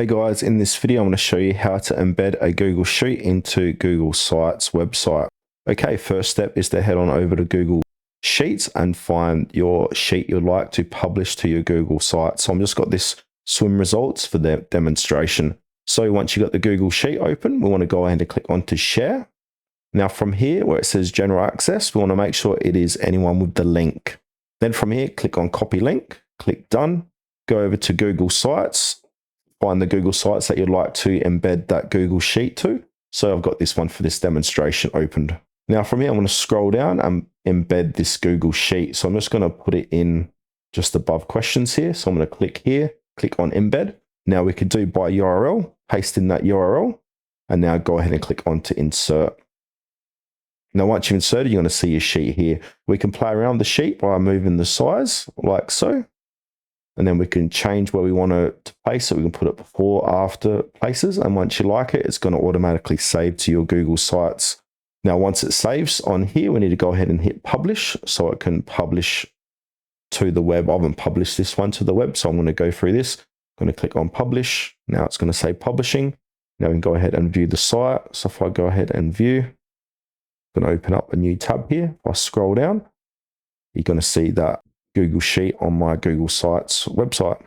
Hey guys, in this video I'm going to show you how to embed a Google Sheet into Google Sites website. Okay, first step is to head on over to Google Sheets and find your sheet you'd like to publish to your Google site. So I've just got this swim results for the demonstration. So once you've got the Google Sheet open, we want to go ahead and click on to share. Now from here where it says general access, we want to make sure it is anyone with the link. Then from here, click on copy link, click done, go over to Google Sites, find the Google Sites that you'd like to embed that Google Sheet to. So I've got this one for this demonstration opened. Now from here, I'm going to scroll down and embed this Google Sheet. So I'm just going to put it in just above questions here. So I'm going to click here, click on embed. Now we could do by URL, paste in that URL, and now go ahead and click on to insert. Now once you've inserted, you're going to see your sheet here. We can play around the sheet by moving the size like so. And then we can change where we want it to place it. We can put it before, after places. And once you like it, it's going to automatically save to your Google Sites. Now, once it saves on here, we need to go ahead and hit publish so it can publish to the web. I haven't published this one to the web, so I'm going to go through this. I'm going to click on publish. Now it's going to say publishing. Now we can go ahead and view the site. So if I go ahead and view, I'm going to open up a new tab here. If I scroll down, you're going to see that Google Sheet on my Google Sites website.